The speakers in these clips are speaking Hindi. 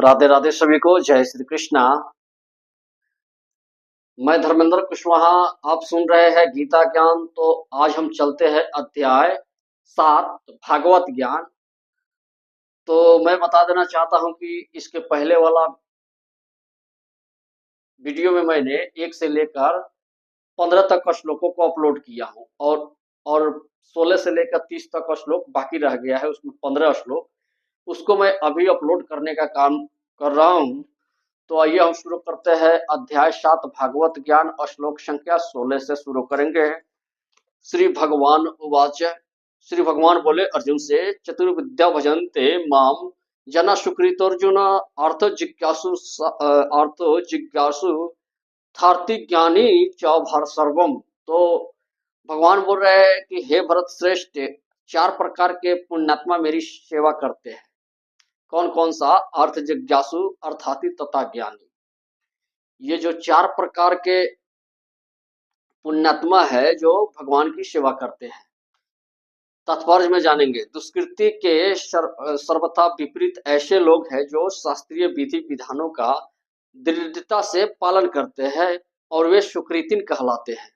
राधे राधे सभी को, जय श्री कृष्णा। मैं धर्मेंद्र कुशवाहा, आप सुन रहे हैं गीता ज्ञान। तो आज हम चलते हैं अध्याय 7 भागवत ज्ञान। तो मैं बता देना चाहता हूं कि इसके पहले वाला वीडियो में मैंने 1 से लेकर 15 तक का श्लोकों को अपलोड किया हूं और 16 से लेकर 30 तक का श्लोक बाकी रह गया है, उसमें 15 श्लोक, उसको मैं अभी अपलोड करने का काम कर रहा हूं। तो आइए हम शुरू करते हैं अध्याय 7 भागवत ज्ञान और श्लोक संख्या 16 से शुरू करेंगे। श्री भगवान उवाच। श्री भगवान बोले अर्जुन से, चतुर्विद्या भजन्ते माम जना सुकृतोर्जुन अर्थ जिज्ञासु थार्ति ज्ञानी च भर सर्वम। तो भगवान बोल रहे हैं कि हे भरत श्रेष्ठ, 4 प्रकार के पुण्यात्मा मेरी सेवा करते हैं। कौन कौन सा? अर्थ जिज्ञासु, अर्थाति तथा ज्ञानी। ये जो 4 प्रकार के पुण्यात्मा है जो भगवान की सेवा करते हैं, तात्पर्य में जानेंगे। दुष्कृति के सर्वथा विपरीत ऐसे लोग हैं जो शास्त्रीय विधि विधानों का दृढ़ता से पालन करते हैं और वे सुकृतिन कहलाते हैं।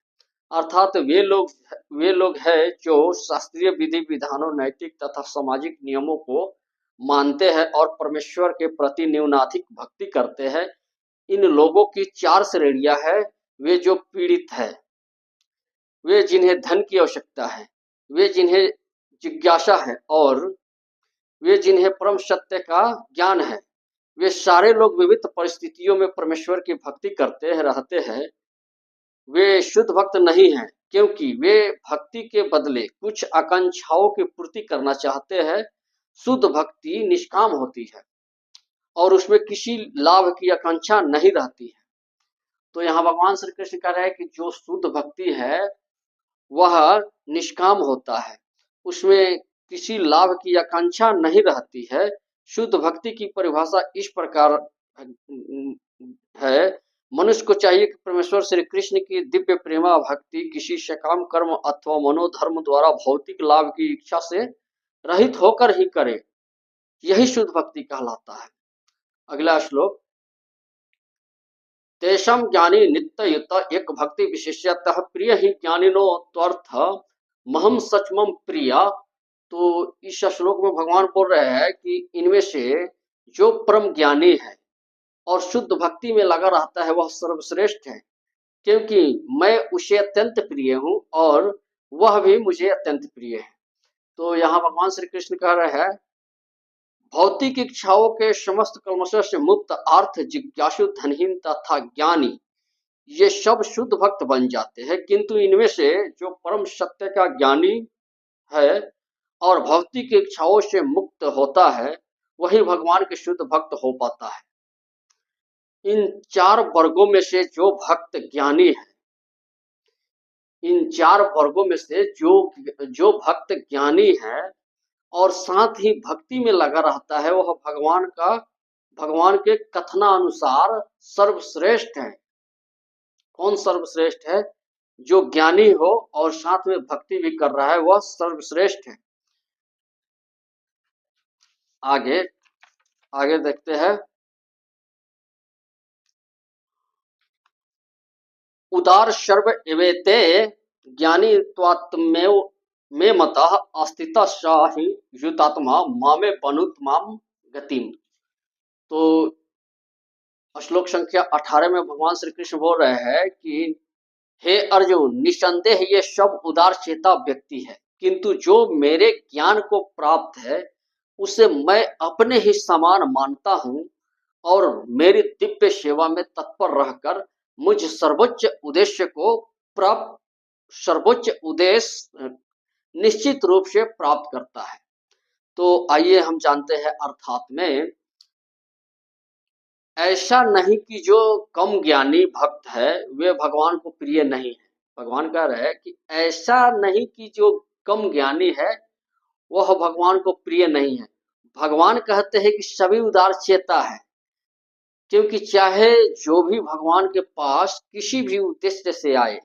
अर्थात वे लोग हैं जो शास्त्रीय विधि विधानों, नैतिक तथा सामाजिक नियमों को मानते हैं और परमेश्वर के प्रति न्यूनाधिक भक्ति करते हैं। इन लोगों की 4 श्रेणियां हैं। वे जो पीड़ित है, वे जिन्हें धन की आवश्यकता है, वे जिन्हें जिज्ञासा है और वे जिन्हें परम सत्य का ज्ञान है। वे सारे लोग विविध परिस्थितियों में परमेश्वर की भक्ति करते रहते हैं। वे शुद्ध भक्त नहीं हैं क्योंकि वे भक्ति के बदले कुछ आकांक्षाओं की पूर्ति करना चाहते हैं। शुद्ध भक्ति निष्काम होती है और उसमें किसी लाभ की आकांक्षा नहीं रहती है। तो यहाँ भगवान श्री कृष्ण कह रहे हैं कि जो शुद्ध भक्ति है वह निष्काम होता है, उसमें किसी लाभ की आकांक्षा नहीं रहती है। शुद्ध भक्ति की परिभाषा इस प्रकार है, मनुष्य को चाहिए कि परमेश्वर श्री कृष्ण की दिव्य प्रेमा भक्ति किसी सकाम कर्म अथवा मनोधर्म द्वारा भौतिक लाभ की इच्छा से रहित होकर ही करे। यही शुद्ध भक्ति कहलाता है। अगला श्लोक, तेषां ज्ञानी नित्ययुत एक भक्ति विशेषतः प्रिय ही ज्ञानिनो त्वर्थ महम सचमम प्रिया। तो इस श्लोक में भगवान बोल रहे हैं कि इनमें से जो परम ज्ञानी है और शुद्ध भक्ति में लगा रहता है वह सर्वश्रेष्ठ है, क्योंकि मैं उसे अत्यंत प्रिय हूं और वह भी मुझे अत्यंत प्रिय है। तो यहाँ भगवान श्री कृष्ण कह रहे हैं, भौतिक इच्छाओं के समस्त कल्मशों से मुक्त, अर्थ जिज्ञासु, धनहीन तथा ज्ञानी, ये सब शुद्ध भक्त बन जाते हैं। किंतु इनमें से जो परम सत्य का ज्ञानी है और भौतिक इच्छाओं से मुक्त होता है वही भगवान के शुद्ध भक्त हो पाता है। इन 4 वर्गों में से जो भक्त ज्ञानी है, इन 4 वर्गों में से जो भक्त ज्ञानी है और साथ ही भक्ति में लगा रहता है वह भगवान के कथनानुसार सर्वश्रेष्ठ है। कौन सर्वश्रेष्ठ है? जो ज्ञानी हो और साथ में भक्ति भी कर रहा है वह सर्वश्रेष्ठ है। आगे देखते हैं। उदार सर्व एवेते ज्ञानी त्वात्मेव में मतः अस्तित्व शाही युतात्मा मामे बनुत्माम गतिम। तो श्लोक संख्या 18 में भगवान श्री कृष्ण बोल रहे हैं कि हे अर्जुन, निसंदेह ये सब उदार चेता व्यक्ति है, किंतु जो मेरे ज्ञान को प्राप्त है उसे मैं अपने ही समान मानता हूं और मेरी दिव्य सेवा में तत्पर रहकर मुझ सर्वोच्च उद्देश्य निश्चित रूप से प्राप्त करता है। तो आइए हम जानते हैं अर्थात में। ऐसा नहीं कि जो कम ज्ञानी भक्त है वे भगवान को प्रिय नहीं है। भगवान कह रहे हैं कि ऐसा नहीं कि जो कम ज्ञानी है वह भगवान को प्रिय नहीं है। भगवान कहते हैं कि सभी उदार चेता है, क्योंकि चाहे जो भी भगवान के पास किसी भी उद्देश्य से आए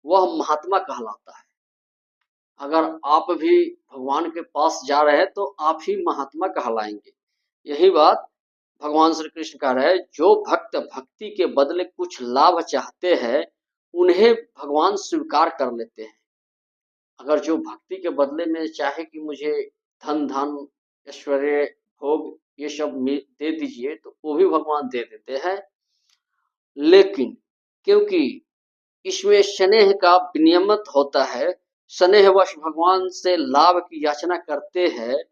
वह महात्मा कहलाता है। अगर आप भी भगवान के पास जा रहे हैं तो आप ही महात्मा कहलाएंगे। यही बात भगवान श्री कृष्ण कह रहे हैं, जो भक्त भक्ति के बदले कुछ लाभ चाहते हैं उन्हें भगवान स्वीकार कर लेते हैं। अगर जो भक्ति के बदले में चाहे कि मुझे धन ऐश्वर्य भोग ये सब दे दीजिए, तो वो भी भगवान दे देते हैं। लेकिन क्योंकि इसमें स्नेह का विनियमित होता है, स्नेहवश भगवान से लाभ की याचना करते हैं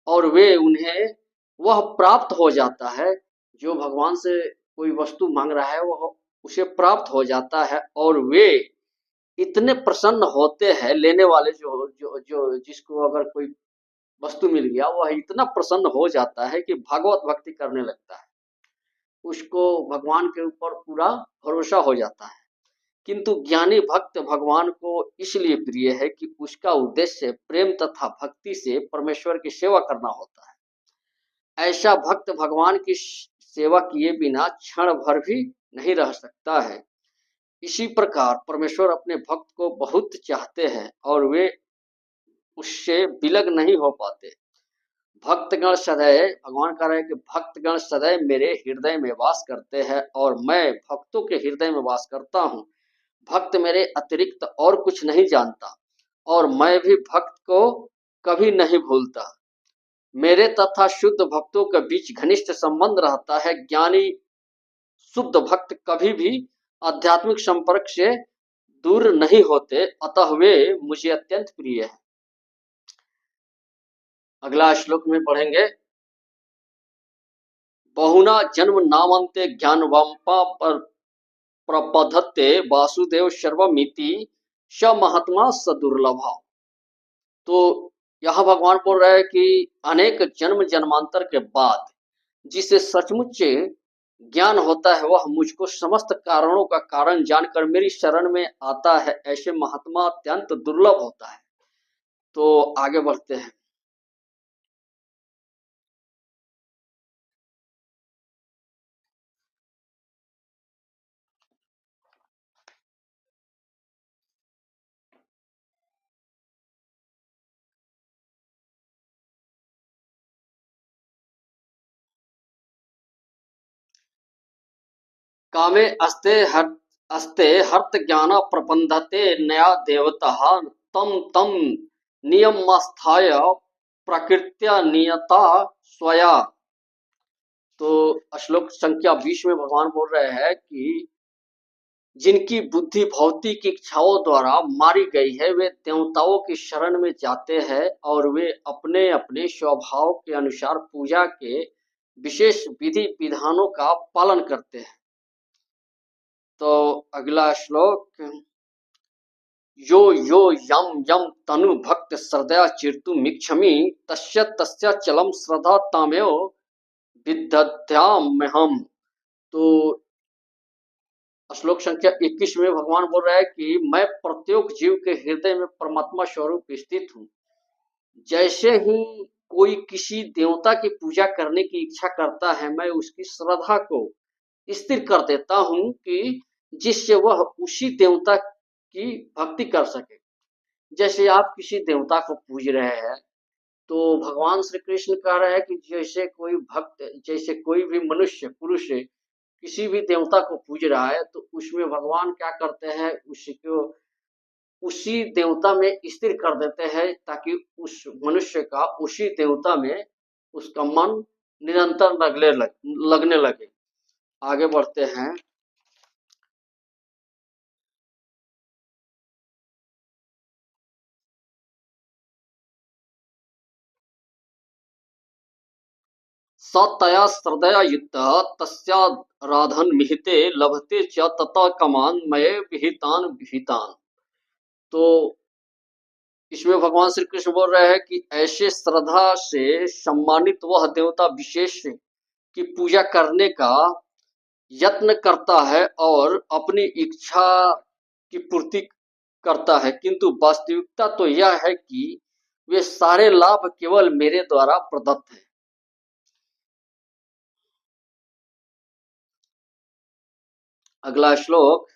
और वे उन्हें वह प्राप्त हो जाता है। जो भगवान से कोई वस्तु मांग रहा है वह उसे प्राप्त हो जाता है और वे इतने प्रसन्न होते हैं, लेने वाले जो जो जो जिसको अगर कोई वस्तु मिल गया वह इतना प्रसन्न हो जाता है कि भागवत भक्ति करने लगता है, उसको भगवान के ऊपर पूरा भरोसा हो जाता है। किंतु ज्ञानी भक्त भगवान को इसलिए प्रिय है कि उसका उद्देश्य प्रेम तथा भक्ति से परमेश्वर की सेवा करना होता है। ऐसा भक्त भगवान की सेवा किए बिना क्षण भर भी नहीं रह सकता है। इसी प्रकार परमेश्वर अपने भक्त को बहुत चाहते हैं और वे उससे विलग नहीं हो पाते। भक्तगण सदैव, भगवान कह रहे हैं कि भक्तगण सदैव मेरे हृदय में वास करते हैं और मैं भक्तों के हृदय में वास करता हूँ। भक्त मेरे अतिरिक्त और कुछ नहीं जानता और मैं भी भक्त को कभी नहीं भूलता। मेरे तथा शुद्ध भक्तों के बीच घनिष्ठ संबंध रहता है। ज्ञानी शुद्ध भक्त कभी भी आध्यात्मिक संपर्क से दूर नहीं होते, अतः वे मुझे अत्यंत प्रिय हैं। अगला श्लोक में पढ़ेंगे, बहुना जन्म नामंते ज्ञानवंपा पर प्रपद्धते वासुदेव सर्वमिति स महात्मा स दुर्लभा। तो यहाँ भगवान बोल रहे हैं कि अनेक जन्म जन्मांतर के बाद जिसे सचमुच ज्ञान होता है वह मुझको समस्त कारणों का कारण जानकर मेरी शरण में आता है, ऐसे महात्मा अत्यंत दुर्लभ होता है। तो आगे बढ़ते हैं। कामे अस्ते हर्त ज्ञान प्रबंधते नया देवता तम तम नियमस्थाय प्रकृत्या नियता स्वया। तो श्लोक संख्या 20 में भगवान बोल रहे हैं कि जिनकी बुद्धि भौतिक इच्छाओं द्वारा मारी गई है वे देवताओं की शरण में जाते हैं और वे अपने अपने स्वभाव के अनुसार पूजा के विशेष विधि विधानों का पालन करते हैं। तो अगला श्लोक, यो यो यम यम तनु भक्त श्रद्धया चिर्तुमिच्छामि तस्य तस्य चलम श्रद्धा तामेव विदध्याम्यहम्। तो श्लोक संख्या 21 में भगवान बोल रहा है कि मैं प्रत्येक जीव के हृदय में परमात्मा स्वरूप स्थित हूँ। जैसे ही कोई किसी देवता की पूजा करने की इच्छा करता है, मैं उसकी श्रद्धा को स्थिर कर देता हूँ कि जिससे वह उसी देवता की भक्ति कर सके। जैसे आप किसी देवता को पूज रहे हैं, तो भगवान श्री कृष्ण कह रहे हैं कि जैसे कोई भक्त, जैसे कोई भी मनुष्य पुरुष किसी भी देवता को पूज रहा है, तो उसमें भगवान क्या करते हैं, उसको उसी देवता में स्थिर कर देते हैं ताकि उस मनुष्य का उसी देवता में उसका मन निरंतर लगने लगे। आगे बढ़ते हैं। सतया श्रद्धया युक्तः तस्याराधन मिहिते लभते च ततः कामान मये विहितान विहितान। तो इसमें भगवान श्री कृष्ण बोल रहे हैं कि ऐसे श्रद्धा से सम्मानित वह देवता विशेष की पूजा करने का यत्न करता है और अपनी इच्छा की पूर्ति करता है, किंतु वास्तविकता तो यह है कि वे सारे लाभ केवल मेरे द्वारा प्रदत्त हैं। अगला श्लोक,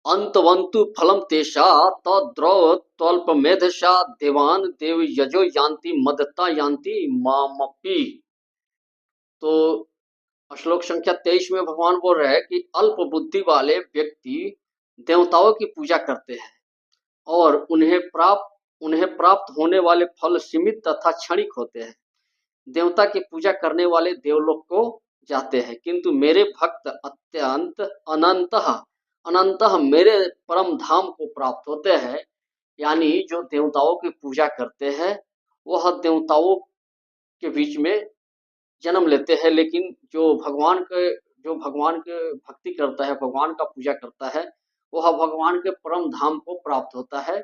अंतवंतु फलम तेषा तद्रव त्वल्पमेधसा देवान देव यजो यान्ति मदता यान्ति मामपि। तो श्लोक संख्या 23 में भगवान बोल रहे हैं कि अल्प बुद्धि वाले व्यक्ति देवताओं की पूजा करते हैं और उन्हें प्राप्त होने वाले फल सीमित तथा क्षणिक होते हैं। देवता की पूजा करने वाले देवलोक को जाते हैं, किंतु मेरे भक्त अनंतः मेरे परम धाम को प्राप्त होते हैं। यानी जो देवताओं की पूजा करते हैं वह देवताओं के बीच में जन्म लेते हैं, लेकिन जो भगवान के भक्ति करता है, भगवान का पूजा करता है, वह भगवान के परम धाम को प्राप्त होता है,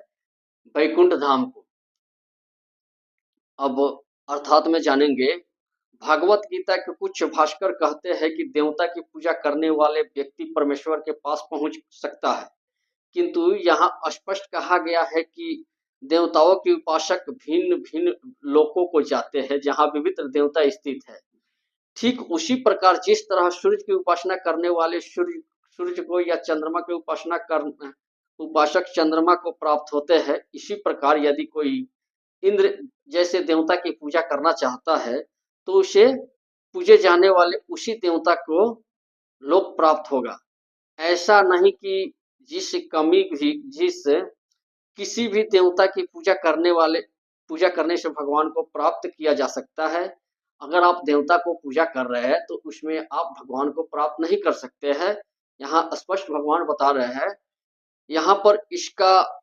वैकुंठ धाम को। अब अर्थात में जानेंगे, भागवत गीता के कुछ भाष्कर कहते हैं कि देवता की पूजा करने वाले व्यक्ति परमेश्वर के पास पहुंच सकता है, किंतु यहाँ स्पष्ट कहा गया है कि देवताओं के उपासक भिन्न भिन्न लोकों को जाते हैं जहाँ विविध देवता स्थित है। ठीक उसी प्रकार जिस तरह सूर्य की उपासना करने वाले सूर्य को या चंद्रमा की उपासक चंद्रमा को प्राप्त होते हैं, इसी प्रकार यदि कोई इंद्र जैसे देवता की पूजा करना चाहता है तो उसे पूजे जाने वाले उसी देवता को लोक प्राप्त होगा। ऐसा नहीं कि किसी भी देवता की पूजा करने से भगवान को प्राप्त किया जा सकता है। अगर आप देवता को पूजा कर रहे हैं तो उसमें आप भगवान को प्राप्त नहीं कर सकते हैं। यहाँ स्पष्ट भगवान बता रहे हैं, यहाँ पर इसका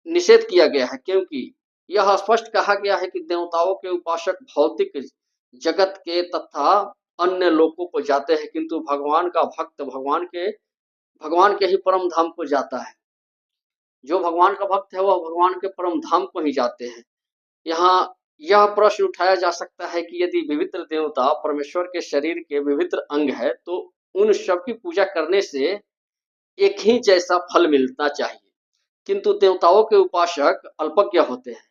निषेध किया गया है, क्योंकि यह स्पष्ट कहा गया है कि देवताओं के उपासक भौतिक जगत के तथा अन्य लोकों को जाते हैं, किंतु भगवान का भक्त भगवान के ही परम धाम को जाता है। जो भगवान का भक्त है वह भगवान के परम धाम को ही जाते हैं। यहाँ यह प्रश्न उठाया जा सकता है कि यदि विविध देवता परमेश्वर के शरीर के विविध अंग है तो उन सब की पूजा करने से एक ही जैसा फल मिलना चाहिए, किंतु देवताओं के उपासक अल्पज्ञ होते हैं,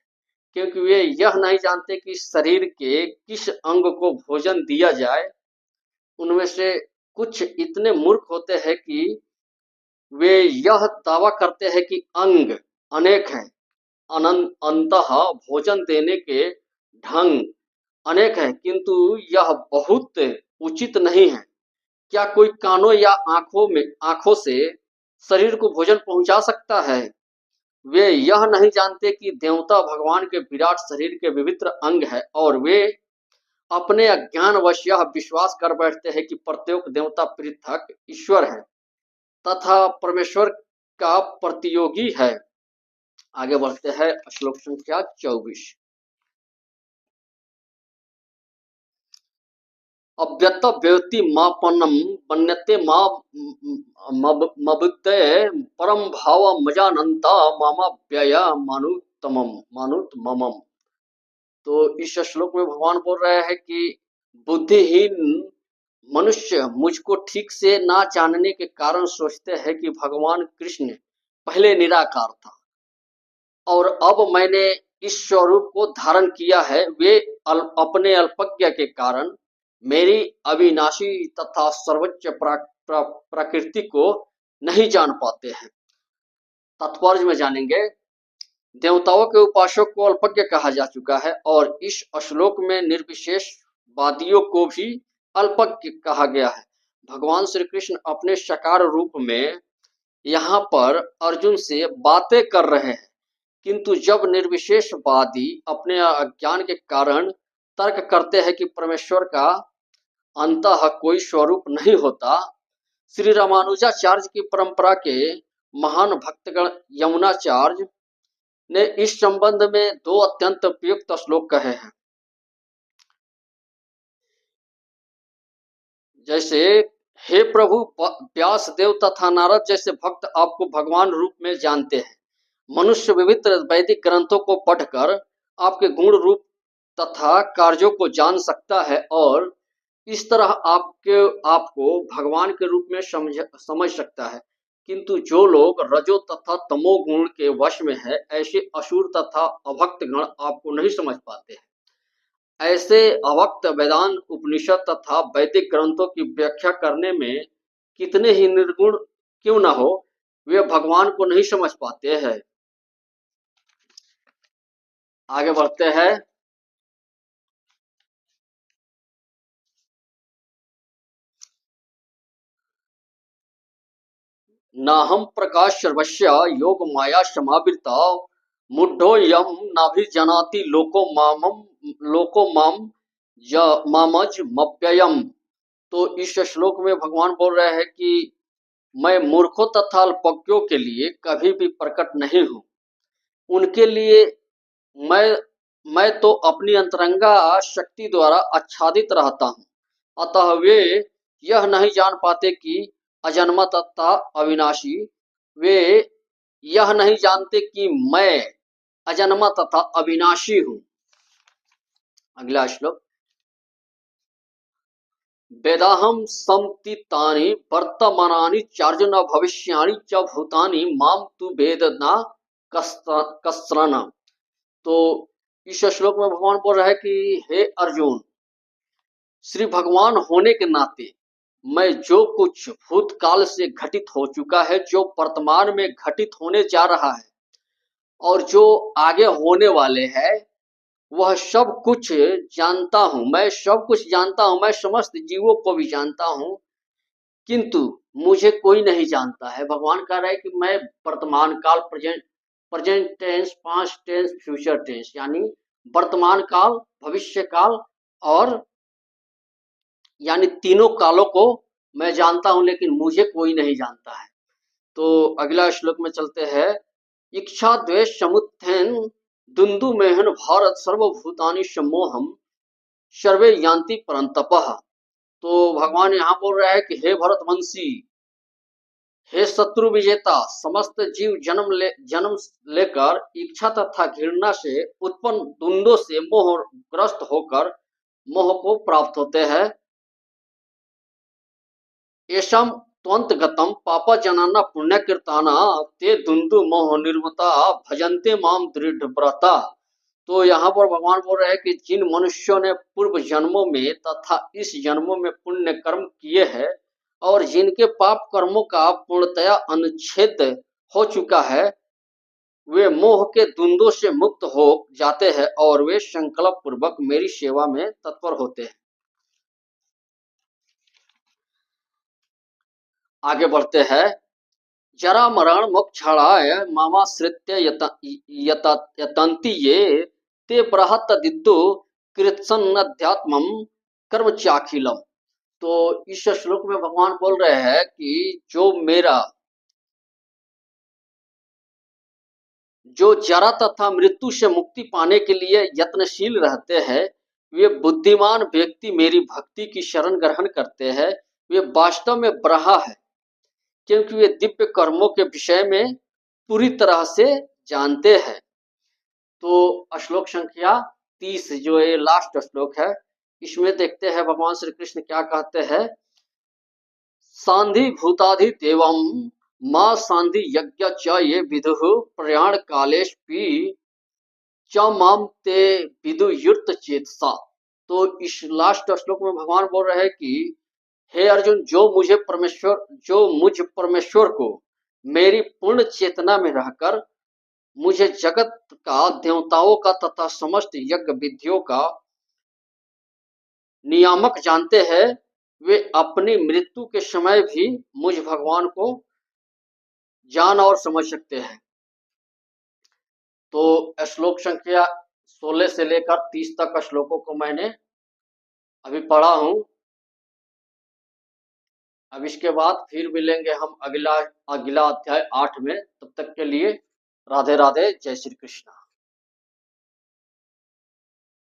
क्योंकि वे यह नहीं जानते कि शरीर के किस अंग को भोजन दिया जाए। उनमें से कुछ इतने मूर्ख होते हैं कि वे यह दावा करते हैं कि अंग अनेक हैं, अंततः भोजन देने के ढंग अनेक हैं, किंतु यह बहुत उचित नहीं है। क्या कोई कानों या आंखों से शरीर को भोजन पहुंचा सकता है? वे यह नहीं जानते कि देवता भगवान के विराट शरीर के विविध अंग है और वे अपने अज्ञानवश यह विश्वास कर बैठते हैं कि प्रत्येक देवता पृथक ईश्वर है तथा परमेश्वर का प्रतियोगी है। आगे बढ़ते हैं, श्लोक संख्या 24। अव्यक्त व्यक्ति मापनम पन्यते मबुद्धे परम भाव मजानंता मामा व्यय मानुतमम। तो इस श्लोक में भगवान बोल रहे हैं कि बुद्धिहीन मनुष्य मुझको ठीक से ना जानने के कारण सोचते हैं कि भगवान कृष्ण पहले निराकार था और अब मैंने इस स्वरूप को धारण किया है। वे अपने अल्पज्ञ के कारण मेरी अविनाशी तथा सर्वोच्च प्रकृति को नहीं जान पाते हैं। तात्पर्य में जानेंगे, देवताओं के उपासक को अल्पज्ञ कहा जा चुका है और इस श्लोक में निर्विशेष वादियों को भी अल्पज्ञ कहा गया है। भगवान श्री कृष्ण अपने साकार रूप में यहाँ पर अर्जुन से बातें कर रहे हैं, किंतु जब निर्विशेषवादी अपने अज्ञान के कारण तर्क करते हैं कि परमेश्वर का अंततः कोई स्वरूप नहीं होता, श्री रामानुजाचार्य की परंपरा के महान भक्तगण यमुनाचार्य ने इस संबंध में 2 अत्यंत उपयुक्त श्लोक कहे हैं। जैसे, हे प्रभु, व्यास देव तथा नारद जैसे भक्त आपको भगवान रूप में जानते हैं। मनुष्य विविध वैदिक ग्रंथों को पढ़कर आपके गुण रूप तथा कार्यों को जान सकता है और इस तरह आपको भगवान के रूप में समझ सकता है, किंतु जो लोग रजो तथा तमो गुण के वश में है, ऐसे असुर तथा अभक्त गण आपको नहीं समझ पाते हैं। ऐसे अभक्त वेदांत उपनिषद तथा वैदिक ग्रंथों की व्याख्या करने में कितने ही निर्गुण क्यों न हो, वे भगवान को नहीं समझ पाते हैं। आगे बढ़ते हैं, नाहम प्रकाश सर्वस्य योग माया समावृता मुड्ढोयम नाभिजानाति लोको मामज मप्ययम। तो इस श्लोक में भगवान बोल रहे हैं कि मैं मूर्खों तथा अल्पज्ञों के लिए कभी भी प्रकट नहीं हूँ। उनके लिए मैं तो अपनी अंतरंगा शक्ति द्वारा आच्छादित रहता हूँ। अतः वे यह नहीं जान पाते कि अजन्मा तथा अविनाशी, वे यह नहीं जानते कि मैं अजन्मा तथा अविनाशी हूँ। अगला श्लोक, वेदाहम समतीतानि वर्तमानानि चार्जुन भविष्याणि च भूतानि माम तु वेद न कस्रन। तो इस श्लोक में भगवान बोल रहा है कि हे अर्जुन, श्री भगवान होने के नाते मैं जो कुछ भूतकाल से घटित हो चुका है, जो वर्तमान में घटित होने जा रहा है और जो आगे होने वाले हैं, वह सब कुछ जानता हूं। मैं सब कुछ जानता हूं, मैं समस्त जीवों को भी जानता हूं, किंतु मुझे कोई नहीं जानता है। भगवान कह रहा है कि मैं वर्तमान काल, present tense, past tense, future tense, यानी वर्तमान काल, भविष्य काल और यानी तीनों कालों को मैं जानता हूं, लेकिन मुझे कोई नहीं जानता है। तो अगला श्लोक में चलते हैं। इच्छा द्वेष समुत्थेन दुंदु मेहन भारत सर्वभूतानि सम्मोहम सर्वे यान्ति परंतपः। तो भगवान यहाँ बोल रहा है कि हे भरतवंशी, हे शत्रु विजेता, समस्त जीव जन्म लेकर इच्छा तथा घृणा से उत्पन्न द्वंद्वों से मोहग्रस्त होकर मोह को प्राप्त होते हैं। एषम त्वंतगतम पापा जनाना पुण्यकृताना ते दुंदु मोह निर्मता भजन्ते माम दृढ़व्रता। तो यहाँ पर भगवान बोल रहे हैं कि जिन मनुष्यों ने पूर्व जन्मों में तथा इस जन्मों में पुण्य कर्म किए हैं और जिनके पाप कर्मों का पूर्णतया अनुच्छेद हो चुका है, वे मोह के द्वंद्वों से मुक्त हो जाते हैं और वे संकल्प पूर्वक मेरी सेवा में तत्पर होते हैं। आगे बढ़ते हैं। जरा मरण मोक्षाय मामाश्रित्य यतन्ति ये ते बृहत्तदित्तु कृत्सन्नध्यात्मं कर्म चाखिलम। तो इस श्लोक में भगवान बोल रहे हैं कि जो जरा तथा मृत्यु से मुक्ति पाने के लिए यत्नशील रहते हैं, वे बुद्धिमान व्यक्ति मेरी भक्ति की शरण ग्रहण करते हैं। वे वास्तव में ब्रहा है, क्योंकि वे दिव्य कर्मों के विषय में पूरी तरह से जानते हैं। तो श्लोक संख्या 30 जो ये लास्ट श्लोक है, इसमें देखते हैं भगवान श्री कृष्ण क्या कहते हैं। सांधि भूताधि देवम मां सांधि यज्ञ च ये विदुः प्रयाण कालेष्पि च माम ते विदु युक्त चेतसा। तो इस लास्ट श्लोक में भगवान बोल रहे हैं कि हे अर्जुन, जो मुझ परमेश्वर को मेरी पूर्ण चेतना में रहकर मुझे जगत का, देवताओं का तथा समस्त यज्ञ विधियों का नियामक जानते हैं, वे अपनी मृत्यु के समय भी मुझ भगवान को जान और समझ सकते हैं। तो श्लोक संख्या 16 से लेकर 30 तक श्लोकों को मैंने अभी पढ़ा हूं। अब इसके बाद फिर मिलेंगे हम अगला अध्याय 8 में। तब तक के लिए राधे राधे, जय श्री कृष्ण।